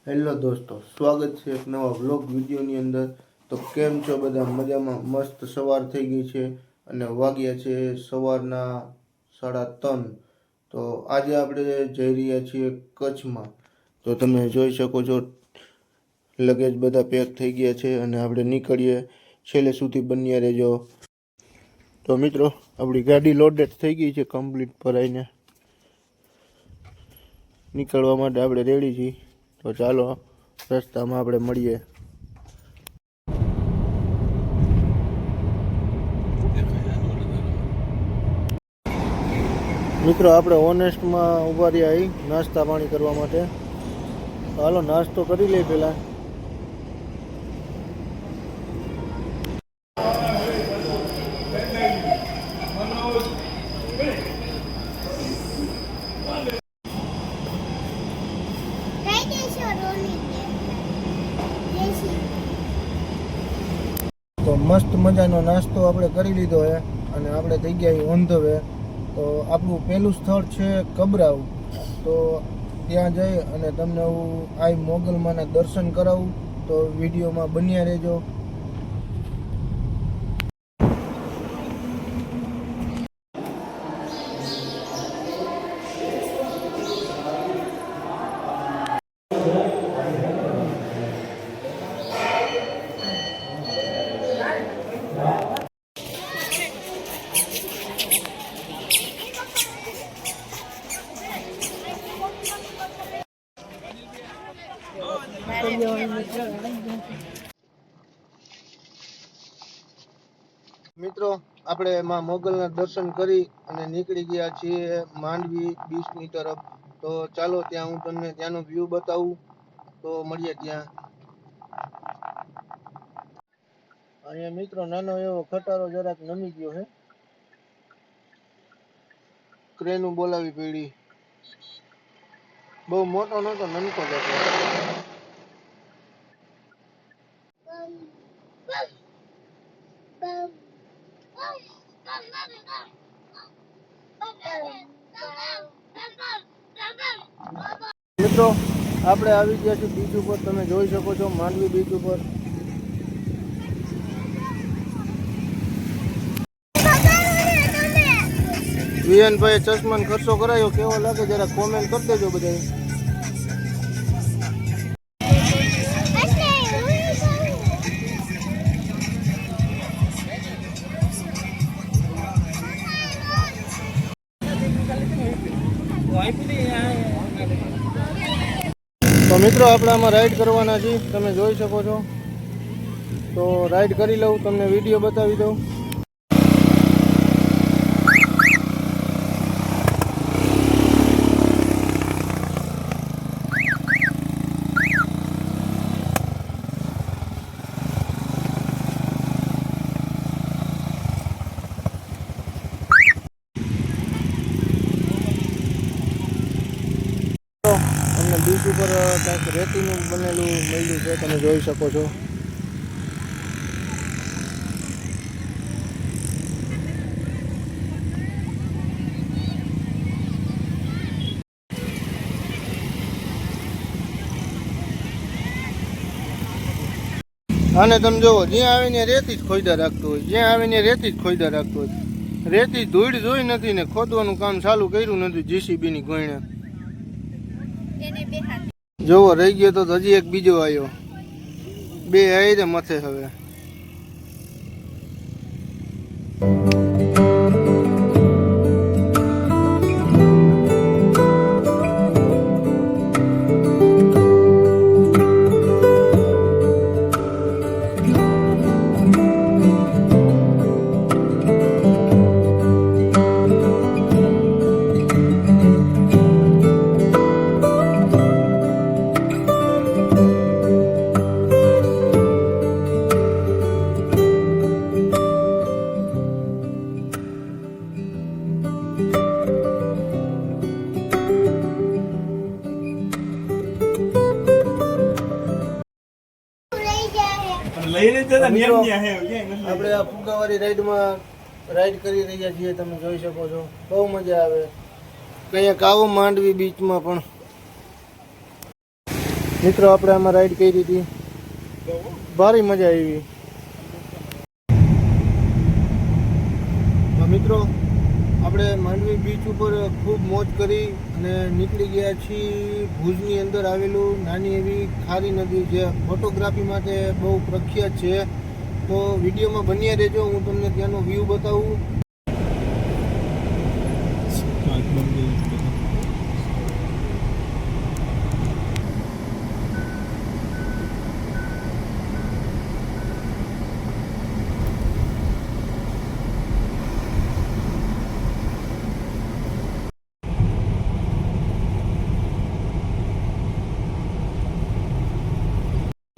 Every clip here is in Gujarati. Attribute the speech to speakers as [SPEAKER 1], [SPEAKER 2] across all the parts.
[SPEAKER 1] હેલો દોસ્તો, સ્વાગત છે એક નવા વ્લોગ વિડીયોની અંદર। તો કેમ છો બધા? મજામાં? મસ્ત સવાર થઈ ગઈ છે અને વાગ્યા છે સવારના 3:30। તો આજે આપણે જઈ રહ્યા છીએ કચ્છમાં। તો તમે જોઈ શકો છો લગેજ બધા પેક થઈ ગયા છે અને આપણે નીકળીએ, છેલ્લે સુધી બન્યા રહેજો। તો મિત્રો, આપણી ગાડી લોડેડ થઈ ગઈ છે, કમ્પ્લીટ ભરાઈને નીકળવા માટે આપણે રેડી છીએ। તો ચાલો રસ્તામાં આપણે મળીએ। મિત્રો, આપણે ઓનેસ્ટમાં ઊભા રહ્યા અહીં નાસ્તા પાણી કરવા માટે। હાલો નાસ્તો કરી લઈએ પહેલાં। તો મસ્ત મજાનો નાસ્તો આપણે કરી લીધો છે અને આપણે થઈ ગયા ઓન ધ વે। તો આપણું પહેલું સ્થળ છે કબરાઉ। તો ત્યાં જઈ અને તમને હું આ મોગલમાના દર્શન કરાવું। તો વિડીયોમાં બન્યા રહેજો। મિત્રો, આપણે એમાં મોગલના દર્શન કરી અને નીકળી ગયા છીએ માંડવી બીચની તરફ। તો ચાલો ત્યાં હું તમને ત્યાંનો વ્યૂ બતાવું। તો મળીએ ત્યાં। અહીંયા મિત્રો નાનો એવો ખટારો જરાક નમી ગયો છે, ક્રેનું બોલાવી પડી। બહુ મોટો નતો, નનકો જ હતો। મિત્રો, આપણે આવી ગયા છીએ બીચ ઉપર। તમે જોઈ શકો છો માંડવી બીચ ઉપર। વિયનભાઈ ચશ્માનો ખર્ચો કરાયો, કેવો લાગે જરા કોમેન્ટ કરી દેજો બધા। તો મિત્રો, આપણે આમાં રાઈડ કરવાના છીએ, તમે જોઈ શકો છો। તો રાઈડ કરી લઉં, તમને વિડીયો બતાવી દઉં। તમને બીચ ઉપર કંઈક રેતીનું બનેલું મળ્યું છે, તમે જોઈ શકો છો। આને તમે જોવો, જ્યાં આવીને રેતી જ ખોઈદા રાખતું હોય, જ્યાં આવીને રેતી જ ખોઈદા રાખતું હોય। રેતી ધૂળ જોઈ નથી ને ખોદવાનું કામ ચાલુ કર્યું નથી જીસીબીની ગોયણે। જોવો રહી ગયો તો હજી એક બીજો આવ્યો, બે આવી મથે હવે। આપણે આ ફુગાવાળી રાઈડમાં રાઈડ કરી રહ્યા છીએ, તમે જોઈ શકો છો। બહુ મજા આવે। કંઈક આવો માંડવી બીચમાં પણ। મિત્રો આપણે આમાં રાઈડ કરી હતી, ભારી મજા આવી. તો મિત્રો આપણે માંડવી બીચ ઉપર ખૂબ મોજ કરી અને નીકળી ગયા છીએ ભુજની અંદર આવેલું નાની એવી ખારી નદી, જે ફોટોગ્રાફી માટે બહુ પ્રખ્યાત છે. તો વિડીયોમાં બન્યા રહેજો, હું તમને ત્યાંનો વ્યૂ બતાવું.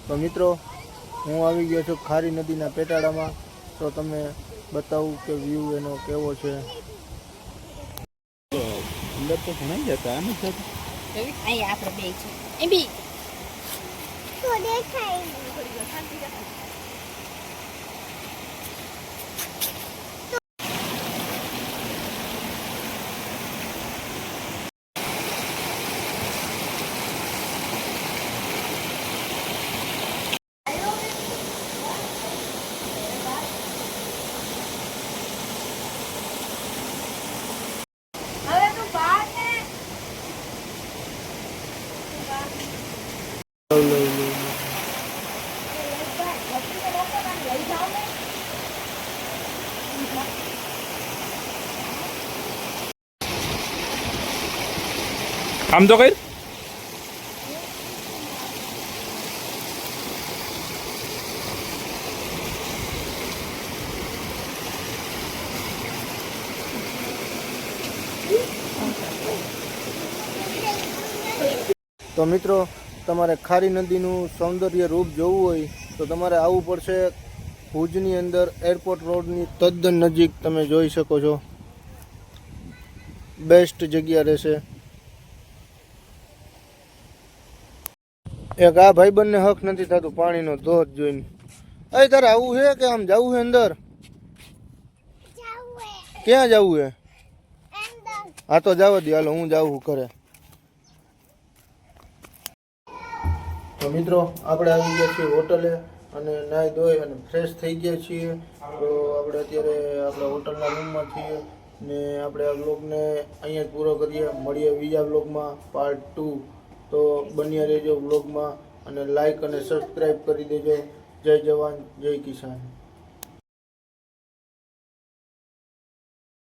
[SPEAKER 1] તો મિત્રો હું આવી ગયો છું ખારી નદીના પેટાળામાં. તો તમે બતાવું કે વ્યૂ એનો કેવો છે.
[SPEAKER 2] અંદર તો ઘણા જતા આમ જ
[SPEAKER 3] અહીંયા આપણે બે છે એ બી તો દેખાય.
[SPEAKER 2] આમ તો કઈ
[SPEAKER 1] તો મિત્રો તમારે ખારી નદીનું સૌંદર્ય રૂપ જોવું હોય તો તમારે આવવું પડશે ભુજની અંદર એરપોર્ટ રોડની તદ્દન નજીક. તમે જોઈ શકો છો, બેસ્ટ જગ્યા રહેશે. એક આ ભાઈબંધને હક નથી થતું પાણીનો ધોધ જોઈને. એ તારે આવું છે કે આમ જવું છે અંદર? ક્યાં જવું છે? હા તો જવા દે, હાલો હું જાઉં ઘરે. તો મિત્રો આપણે આવી ગયા છીએ હોટલે અને નાહી ધોઈ અને ફ્રેશ થઈ ગયા છીએ. તો આપણે અત્યારે આપણા હોટલના રૂમમાં છીએ ને આપણે આ વ્લોગને અહીંયા જ પૂરો કરીએ. મળીએ બીજા વ્લોગમાં પાર્ટ 2. તો બન્યા રહેજો વ્લોગમાં અને લાઈક અને સબસ્ક્રાઈબ કરી દેજો. જય જવાન જય કિસાન.